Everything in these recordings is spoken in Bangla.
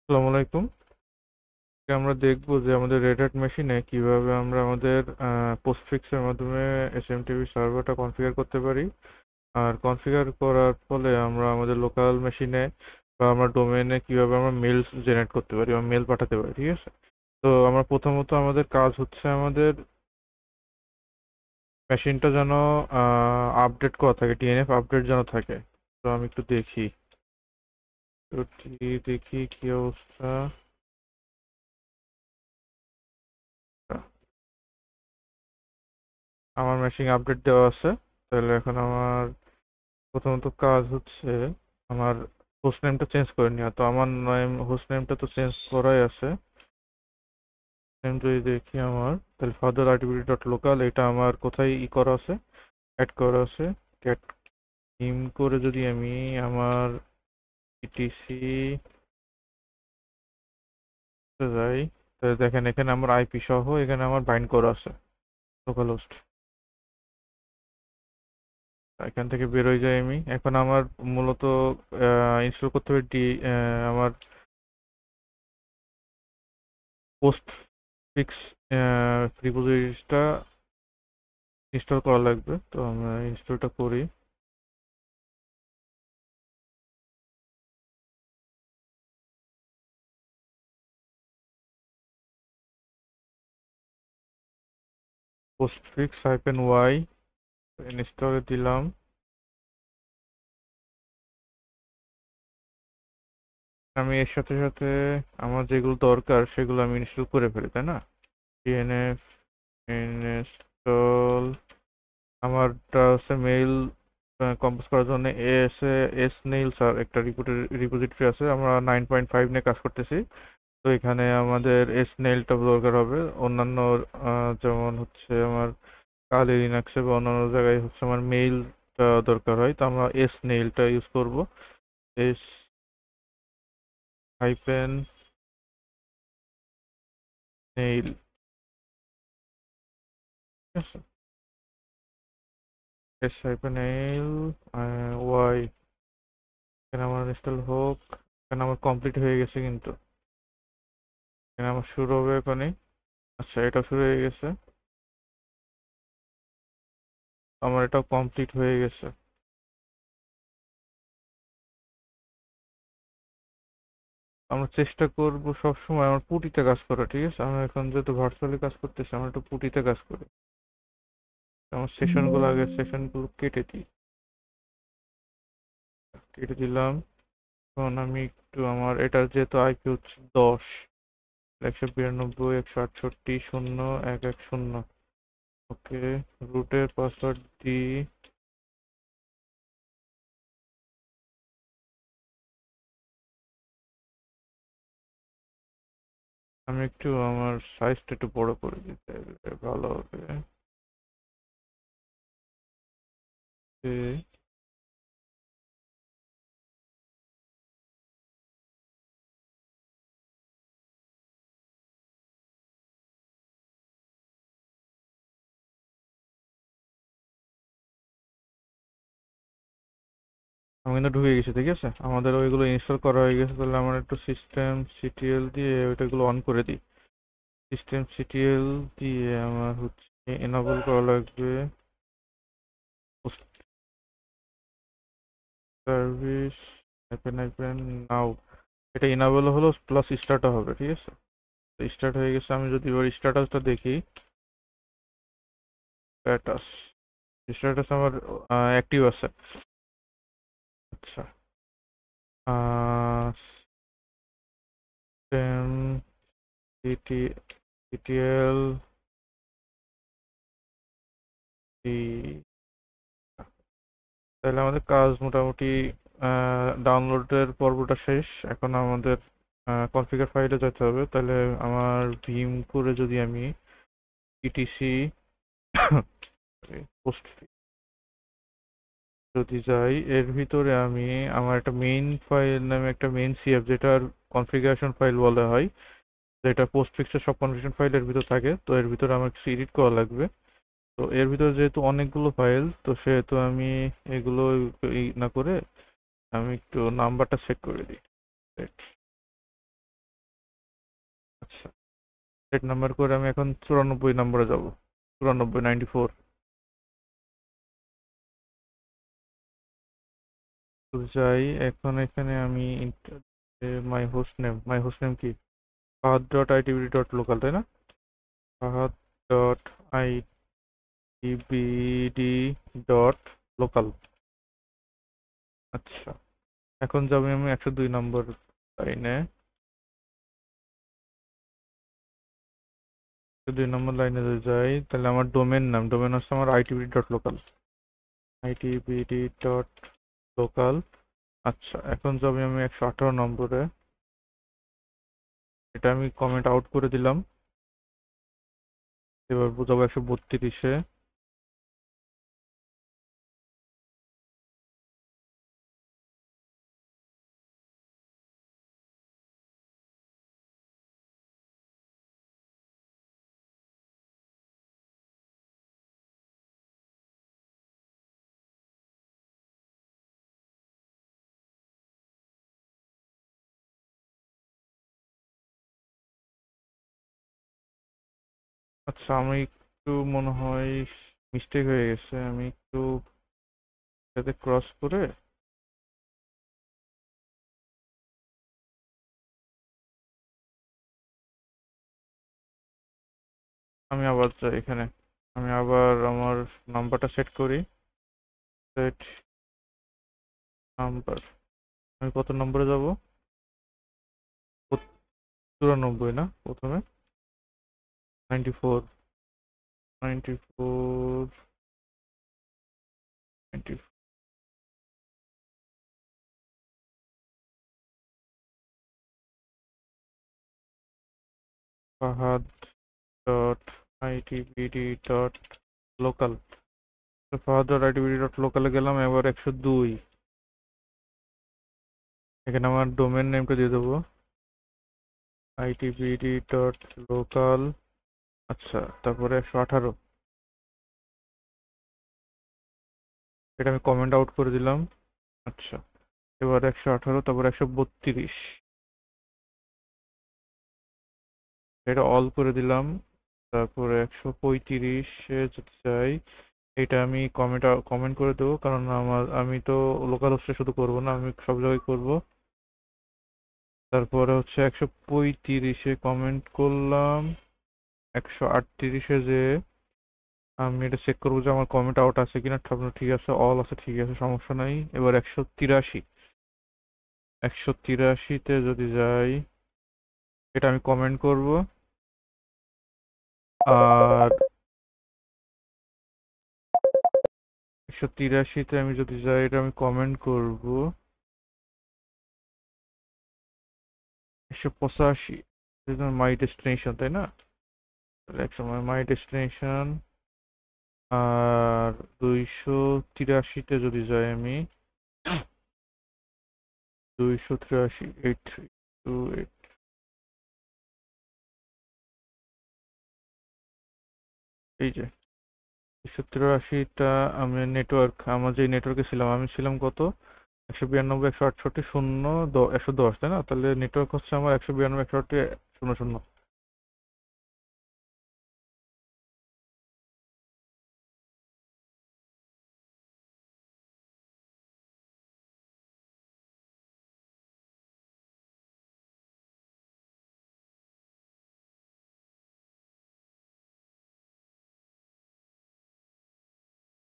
আসসালামু আলাইকুম। আজকে আমরা দেখব যে আমাদের রেড হ্যাট মেশিনে কিভাবে আমরা আমাদের পোস্টফিক্সের মাধ্যমে এসএমটিপি সার্ভারটা কনফিগার করতে পারি। আর কনফিগার করার ফলে আমরা আমাদের লোকাল মেশিনে বা আমরা ডোমেইনে কিভাবে আমরা মেল জেনারেট করতে পারি বা মেল পাঠাতে পারি, ঠিক আছে? তো আমরা প্রথমত আমাদের কাজ হচ্ছে আমাদের মেশিনটা যেন আপডেট করা থাকে, ডিএনএফ আপডেট যেন থাকে। তো আমি একটু দেখি, দেখি কি অবস্থা। আমার মেশিন আপডেট দেওয়া আছে। তাহলে এখন আমার প্রথমত কাজ হচ্ছে আমার হোস্ট নেমটা চেঞ্জ করে নেওয়া। তো আমার হোস্ট নেমটা তো চেঞ্জ করাই আছে। নেম যদি দেখি আমার, তাহলে ফাদার আরটিবিডি ডট লোকাল, এটা আমার কোথায় করা আছে, অ্যাড করা আছে। ক্যাট থিম করে যদি আমি আমার ইটিসি যাই, তাহলে দেখেন এখানে আমার আইপি সহ এখানে আমার বাইন্ড করা আছে লোকাল হোস্ট। এখান থেকে বেরোয় যাই আমি। এখন আমার মূলত ইনস্টল করতে হবে আমার পোস্ট ফিক্স রিপোজিটরিটা ইনস্টল করা লাগবে। তো আমরা ইনস্টলটা করি। পোস্ট ফিক্স -y ইনস্টলে দিলাম। আমি এর সাথে সাথে আমার যেগুলো দরকার সেগুলো আমি ইনস্টল করে ফেলি, তাই না? ডিএনএফ ইনস্টল, আমারটা হচ্ছে মেইল কম্পোজ করার জন্য এস নেইলস আর একটা রিপোজিটরি আছে। আমরা 9.5 নিয়ে কাজ করতেছি। তো এখানে আমাদের এস নেইলটা দরকার হবে। অন্যান্য যেমন হচ্ছে আমার কালি লিনাক্সে বা অন্যান্য জায়গায় হচ্ছে আমার মেইলটা দরকার হয়। তো আমরা এস নেইলটা ইউজ করব। এস হাইপেন নেইল, ঠিক আছে? এস হাইপেন নেইল ওয়াই, এখানে আমার ইনস্টল হোক। এখানে আমার কমপ্লিট হয়ে গেছে কিন্তু। এখানে আমার শুরু হবে এখনই। আচ্ছা, এটা শুরু হয়ে গেছে। আমার এটা কমপ্লিট হয়ে গেছে। আমরা চেষ্টা করব সবসময় আমার পুটিতে কাজ করা, ঠিক আছে? আমরা এখন যেহেতু ভার্চুয়ালি কাজ করতেছি, আমরা একটু পুটিতে কাজ করি। আমার সেশনগুলো, আগে সেশনগুলো কেটে দিই। কেটে দিলাম। এখন আমি একটু আমার এটার যেহেতু আইপি হচ্ছে 10, 192.168.0.110। ওকে, রুটের পাসওয়ার্ড দিই। আমি একটু আমার সাইজটা একটু বড় করে দিতে ভালো হবে। এই, আমি কিন্তু ঢুকে গেছি, ঠিক আছে? আমাদের ওইগুলো ইনস্টল করা হয়ে গেছে। তাহলে আমার একটু সিস্টেম সিটিএল দিয়ে ওইটাগুলো অন করে দিই। সিস্টেম সিটিএল দিয়ে আমার হচ্ছে এনাবল করা লাগবে সার্ভিস হাইপেন হাইপেন নাও। এটা এনাবল হলো প্লাস স্টার্টও হবে, ঠিক আছে? স্টার্ট হয়ে গেছে। আমি যদি এবার স্ট্যাটাসটা দেখি, স্ট্যাটাস স্ট্যাটাস আমার অ্যাক্টিভ আছে। আচ্ছা, সিস্টেম সিটিএল তাহলে আমাদের কাজ মোটামুটি ডাউনলোডের পর্বটা শেষ। এখন আমাদের কনফিগার ফাইলে যেতে হবে। তাহলে আমার ভিম করে যদি আমি ইটিসি পোস্ট যদি যাই, এর ভিতরে আমি আমার একটা মেইন ফাইল নামে একটা মেইন সিএফ, যেটার কনফিগারেশন ফাইল বলা হয়, যেটা পোস্ট ফিক্সের সব কনফিগারেশন ফাইল এর ভিতর থাকে। তো এর ভিতরে আমার কিছু এডিট করা লাগবে। তো এর ভিতরে যেহেতু অনেকগুলো ফাইল, তো সেহেতু আমি এগুলো না করে আমি একটু নাম্বারটা সেট করে দিই। সেট নাম্বার করে আমি এখন 94 নম্বরে যাব। 94, 94 তো যাই। এখন এখানে আমি মাই হোস্ট নেম কি fahat.itbd.local, তাই না? fahat.itbd.local। আচ্ছা, এখন যাবো আমি 102 নম্বর লাইনে। 102 নম্বর লাইনে যদি যাই, তাহলে আমার ডোমেন হচ্ছে আমার itbd.local। itbd.local। আচ্ছা, এখন যাবো আমি 118 নম্বরে। এটা আমি কমেন্ট আউট করে দিলাম। এবার বোঝাবো 132-এ। আচ্ছা, আমি একটু মনে হয় মিস্টেক হয়ে গেছে। আমি একটু এটাতে ক্রস করে আমি আবার যাই এখানে। আমি আবার আমার নাম্বারটা সেট করি। Set number. আমি কত নম্বরে যাব? 94 না প্রথমে? 94, 94, 94। Fahad dot ITBD dot local. Fahad dot ITBD dot লোকালে গেলাম। এবার 102। এখানে আমার ডোমেন নেমটা দিয়ে দেবো, itbd.local। আচ্ছা, তারপরে 118। এটা আমি কমেন্ট আউট করে দিলাম। আচ্ছা, এবার 118, তারপর 132। এটা অল করে দিলাম। তারপরে 135-এ যদি চাই, এটা আমি কমেন্ট করে দেবো, কারণ আমি তো লোকাল হোস্টে শুধু করব না, আমি সব জায়গায় করব। তারপরে হচ্ছে 135-এ কমেন্ট করলাম। 138-এ যে আমি এটা চেক করবো যে আমার কমেন্ট আউট আছে কিনা, সব ঠিক আছে, অল আছে, ঠিক আছে, সমস্যা নাই। এবার 183। 183-তে যদি যাই, এটা আমি কমেন্ট করব। আর 183-তে আমি যদি যাই, এটা আমি কমেন্ট করব। 185 মাই ডেস্টিনেশন, তাই না? তাহলে একসময় মাই ডেস্টিনেশন। আর 283-তে যদি যাই আমি, 283, 8328। এই যে 283টা। আমি আমার যে নেটওয়ার্কে ছিলাম, আমি ছিলাম কত? 192, 168, 110, তাই না? তাহলে নেটওয়ার্ক হচ্ছে আমার 192, 168, 00।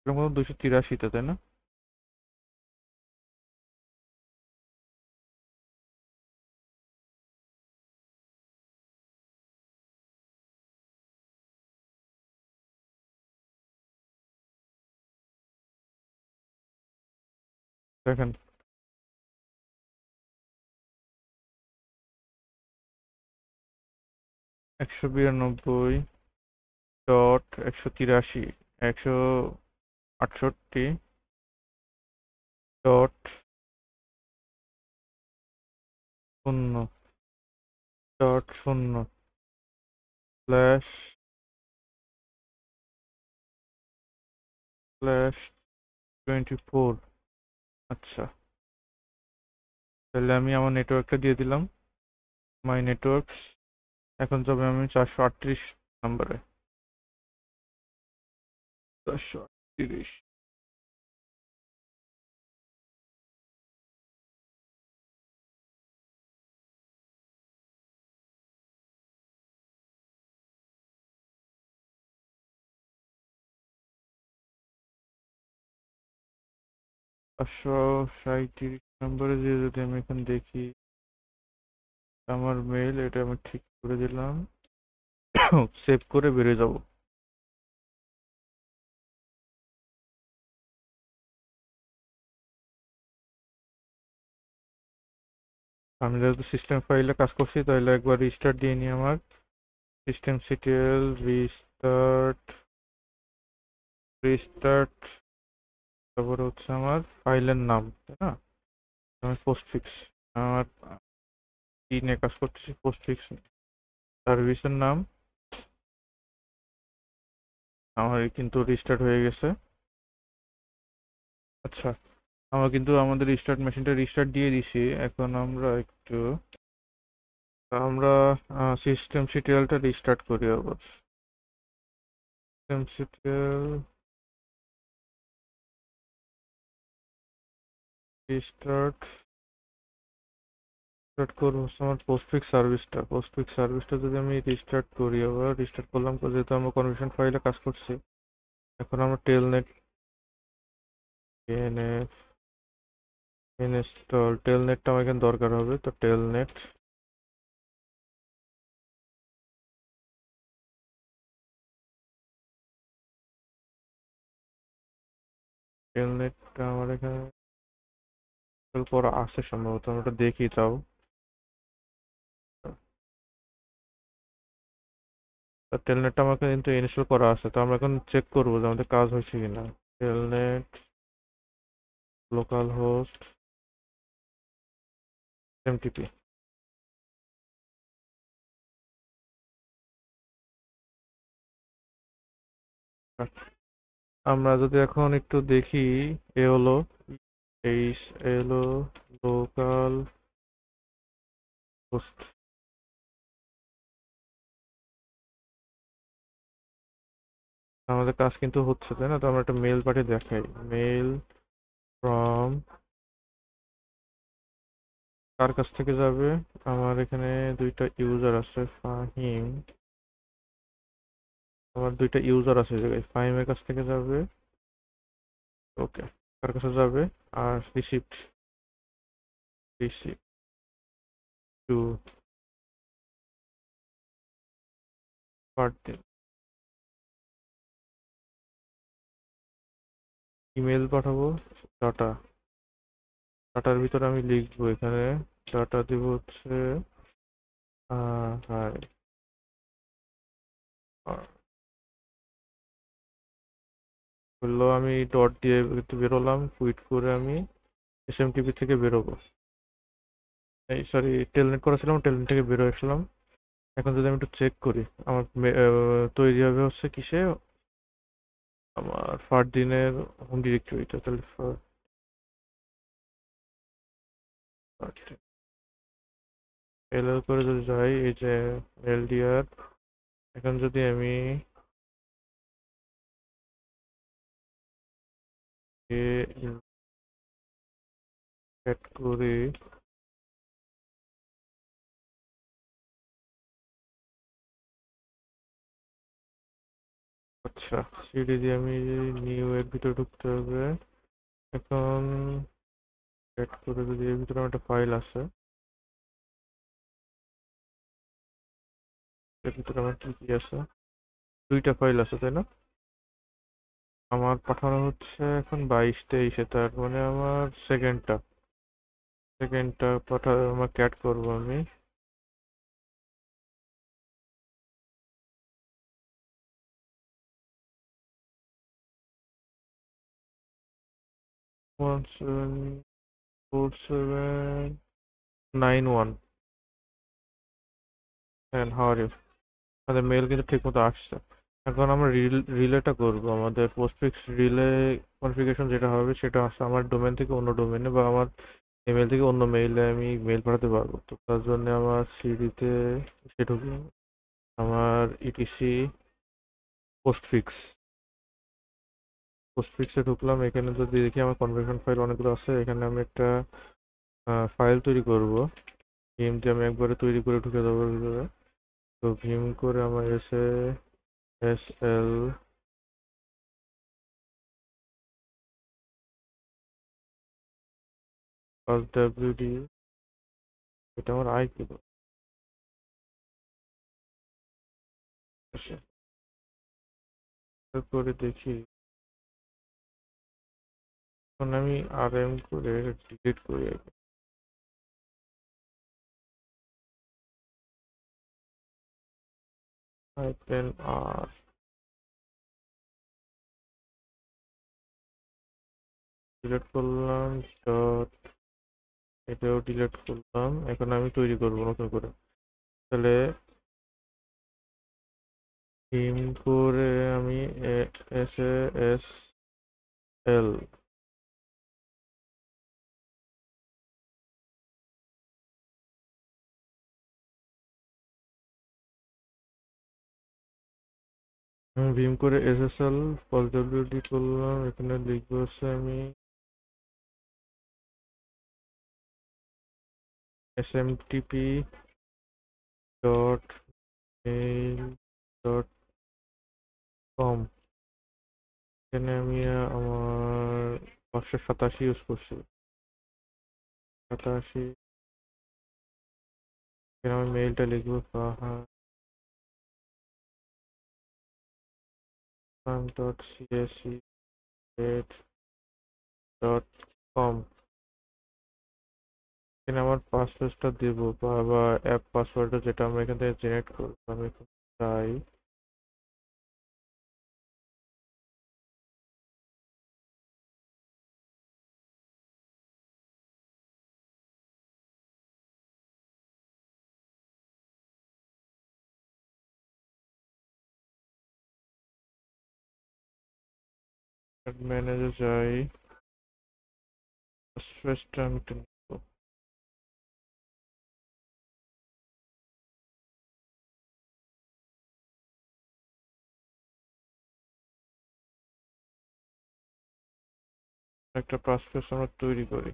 এর মতো 283-তে, তাই না? দেখেন, 192.183, 168.0.0 স্ল্যাশ 24। আচ্ছা, তাহলে আমি আমার নেটওয়ার্কটা দিয়ে দিলাম, মাই নেটওয়ার্কস। এখন যাবে আমি 438 নম্বরে। 438। পাঁচশো 37 নম্বরে যে যদি আমি এখন দেখি আমার মেইল, এটা আমি ঠিক করে দিলাম, সেভ করে বেরিয়ে যাব। আমি যেহেতু সিস্টেম ফাইলে কাজ করছি তাহলে একবার রিস্টার্ট দিয়ে নিই। আমার সিস্টেম সিটিএল রিস্টার্ট, রিস্টার্ট, তারপরে হচ্ছে আমার ফাইলের নাম, তাই না? আমি পোস্টফিক্স, আমার কি নিয়ে কাজ করতেছি, পোস্টফিক্স সার্ভিসের নাম আমার কিন্তু রিস্টার্ট হয়ে গেছে। আচ্ছা, আমরা কিন্তু আমাদের রিস্টার্ট মেশিনটা রিস্টার্ট দিয়ে দিছি। এখন আমরা সিস্টেম সিটিএলটা রিস্টার্ট করি আবার। সিস্টেম সিটিএল রিস্টার্ট, রিস্টার্ট করবো হচ্ছে আমার পোস্টফিক্স সার্ভিসটা যদি আমি রিস্টার্ট করি, আবার রিস্টার্ট করলাম, যেহেতু আমরা কনফিগারেশন ফাইলে কাজ করছি। এখন আমরা টেলনেট এনএফ ইনস্টল, টেলনেটটা আমার এখানে দরকার হবে, তো টেলনেটটা আমার এখানে ইনস্টল করা আছে সম্ভবত, আমি ওটা দেখি তাও। টেলনেটটা আমাকে কিন্তু ইনস্টল করা আছে, তো আমরা এখন চেক করবো যে আমাদের কাজ হয়েছে কিনা। Telnet local host MTP. আমরা যদি এখন একটু দেখি, এ হলো এই এলো লোকাল হোস্ট। আমাদের কাজ কিন্তু হচ্ছে, তাই না? তো আমরা একটা মেল পাঠিয়ে দেখাই, মেল ফ্রম, কার কাছ থেকে যাবে? আমার এখানে দুইটা ইউজার আছে, ফাহিম, আমার দুইটা ইউজার আছে এই জায়গায়, ফাহিমের কাছ থেকে যাবে। ওকে, কার কাছে যাবে? আর receipt, receipt to party, email পাঠাবো, ডাটা, ডাটার ভিতরে আমি লিখবো এখানে, ডাটা দিব হচ্ছে হাই, বললো আমি ডট দিয়ে একটু বেরোলাম, কুইট করে আমি এসএমটিপি থেকে বেরোবো, এই সরি টেলনেট করেছিলাম, টেলনেট থেকে বেরো আসলাম। এখন যদি আমি একটু চেক করি আমার তৈরি হবে হচ্ছে কিসে, আমার ফারদিনের হোম ডিরেক্টরিতে, তাহলে এলএল করে যদি যাই, এই যে এলডিআর, এখন যদি আমি অ্যাড করি, আচ্ছা সিডি দিয়ে আমি নিউ এর ভিতরে ঢুকতে হবে। এখন অ্যাড করে যদি এর ভিতরে আমার একটা ফাইল আছে, এর ভিতরে আমার কি কি আছে, দুইটা ফাইল আছে তাই না? আমার পাঠানো হচ্ছে এখন 22-23-এ, তার মানে আমার সেকেন্ডটা আমার ক্যাট করবো আমি। One seven four seven nine one, হ্যাঁ হাউ আর ইউ? আমাদের মেল কিন্তু ঠিক মতো আসছে। এখন আমরা রিলেটা করবো, আমাদের পোস্টফিক্স রিলে কনফিগারেশন যেটা হবে সেটা হচ্ছে আমার ডোমেন থেকে অন্য ডোমেনে বা আমার ইমেল থেকে অন্য মেইলে আমি মেল পাঠাতে পারবো। তো তার জন্য আমার সিডিতে সে ঢুকবো, আমার ইটিসি পোস্টফিক্সে ঢুকলাম। এখানে যদি দেখি আমার কনভার্সন ফাইল অনেকগুলো আছে, এখানে আমি একটা ফাইল তৈরি করব। ভীম দিয়ে আমি একবারে তৈরি করে ঢুকে দেবো ভিতরে। তো ভীম করে আমার এসে এস এল প্লাস ডাব্লিউডি, এটা আমার আই কি করে দেখি। এখন আমি আর এম করে ডিলিট করি আগে। হাইফেন আর ডিলিট করলাম, ডট এটাও ডিলিট করলাম। এখন আমি তৈরি করবো নতুন করে। তাহলে থিম করে আমি এস এস এল ভীম করে এস এস এল পসিবিলিটি করলাম। এখানে লিখবো হচ্ছে আমি smtp dot mail dot com. এখানে আমি আমার 587 ইউজ করছি, 87। এখানে আমি মেইলটা লিখবো Fahan dot CAC dot com. এখানে আমার পাসওয়ার্ডটা দেবো বা অ্যাপ পাসওয়ার্ডটা, যেটা আমরা এখান থেকে জেনারেট করবো। আমি এখন চাই ম্যানেজে যাই, স্পেসটা আমি একটু নিবো। একটা পাসওয়ার্ড আমরা তৈরি করি।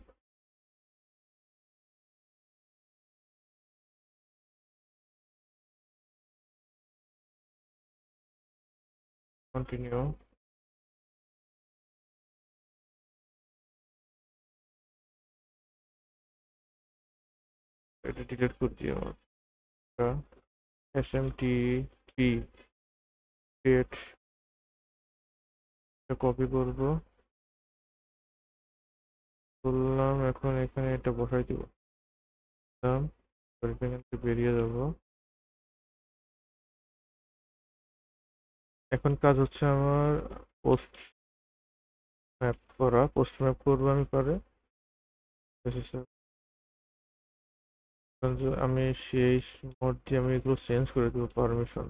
কন্টিনিউ। এটা ডিলিট করে দিই আমার। SMTP ক্রিয়েট, কপি করবো, করলাম। এখন এখানে এটা বসাই দিব। এখান থেকে বেরিয়ে যাবো। এখন কাজ হচ্ছে আমার পোস্ট পোস্ট ম্যাপ করবো আমি পরে। আমি সেই মোড দিয়ে আমি এগুলো চেঞ্জ করে দেবো পারমিশন।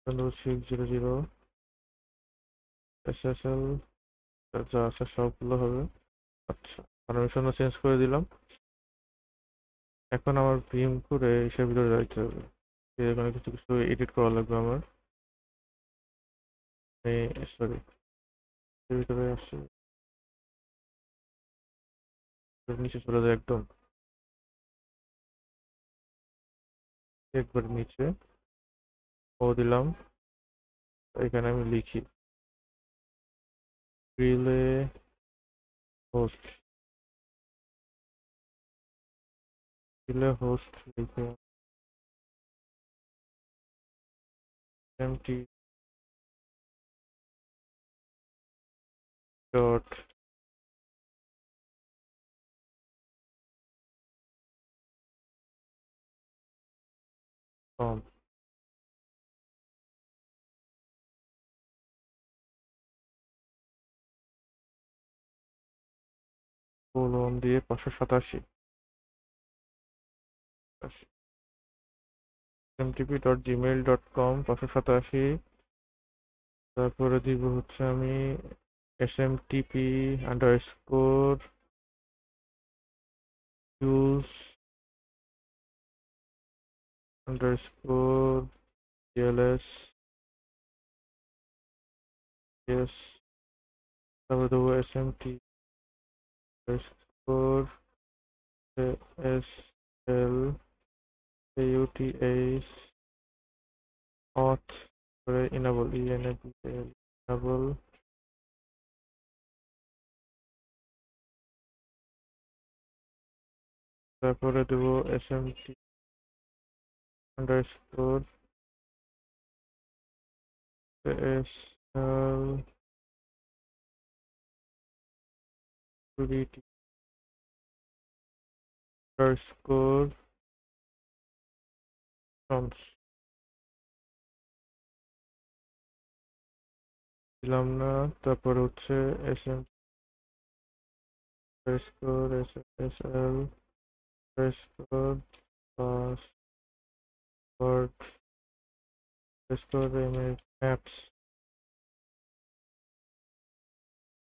600 SSL যা আছে সবগুলো হবে। আচ্ছা, পারমিশনও চেঞ্জ করে দিলাম। এখন আমার ভীম করে এসে ভিতরে যাইতে হবে। এখানে কিছু কিছু এডিট করা লাগবে আমার। সরি, ভিতরে আসছে, নিচে চলে যায় একদম, একবার নিচে ও দিলাম। এখানে আমি লিখি রিলে হোস্ট, রিলে হোস্ট লিখে এমটি ডট কম, কোলন দিয়ে 587 smtp.gmail.com 587। তারপরে দিব হচ্ছে আমি smtp underscore use underscore TLS yes, তারপরে দেবো SMT score SL AUTH auth করে enable enable তারপরে দেবো SMT underscore SL security underscore prompts দিলাম না। তারপরে হচ্ছে SMT underscore SL underscore password underscore maps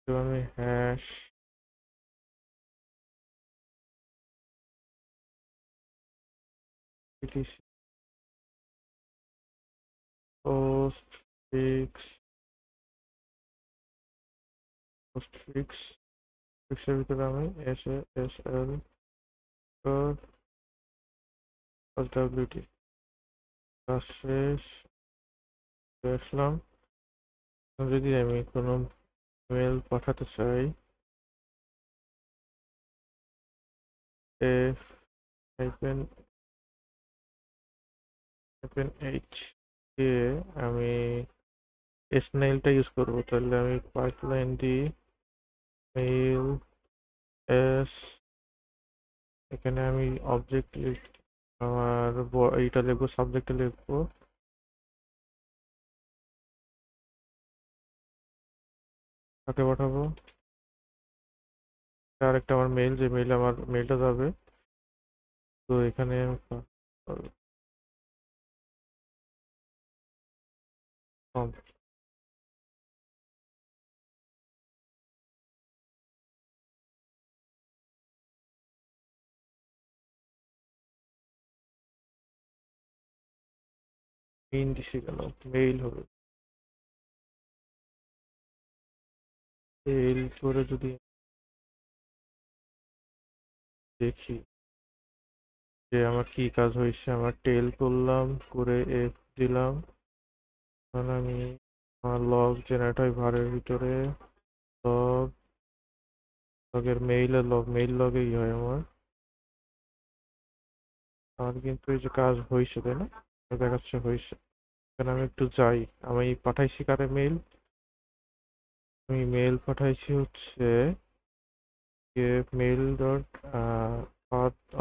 আমি হ্যাশ etc postfix ফিক্সের ভিতরে আমি SL WT কাজ শেষ আসলাম। যদি আমি কোনো মেল পাঠাতে চাই f hyphen h দিয়ে আমি snail টা ইউজ করবো, তাহলে আমি পাইপলাইন দিই মেল এস, এখানে আমি অবজেক্ট আমার এইটা লিখবো, সাবজেক্টে লিখবো কাকে পাঠাবো, আরেকটা আমার মেইল, যে মেইলে আমার মেইলটা যাবে। তো এখানে মেইন দিশে গেল, মেইল হবে মেইল করে যদি দেখি যে আমার কি কাজ হয়েছে, আমার টেল করলাম করে এফ দিলাম, তাহলে আমি আমার লগ জেনারেট হয় ভারের ভিতরে, লগ লগের মেইলের লগ, মেইল লগে ই হয় আমার, আর কিন্তু এই যে কাজ হয়েছে তাই না, দেখাচ্ছে হয়েছে। এখানে আমি একটু যাই, আমি পাঠাইছি কারে মেইল, আমি মেইল পাঠাইছি হচ্ছে মেইল ডট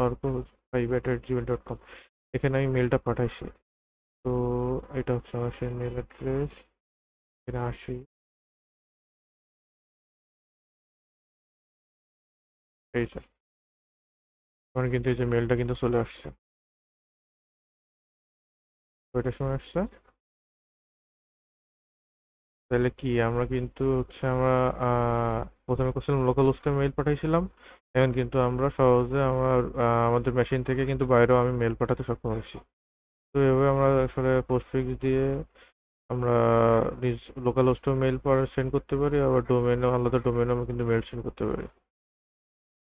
অর্ক5@gmail.com, এখানে আমি মেইলটা পাঠাইছি। তো এটা হচ্ছে আমার সেই মেইল অ্যাড্রেস, এখানে আসি, এই যে আমার কিন্তু এই যে মেইলটা কিন্তু চলে আসছে, কয়টার সময় আসছে, তাহলে কি আমরা কিন্তু হচ্ছে আমরা প্রথমে করছিলাম লোকাল হোস্টে মেইল পাঠাইছিলাম, এখন কিন্তু আমরা সহজে আমাদের মেশিন থেকে কিন্তু বাইরেও আমি মেইল পাঠাতে সক্ষম হয়েছি। তো এভাবে আমরা আসলে পোস্টফিক্স দিয়ে আমরা নিজ লোকাল হোস্টেও মেইল সেন্ড করতে পারি, আবার ডোমেনেও আলাদা ডোমেনেও আমরা কিন্তু মেইল সেন্ড করতে পারি।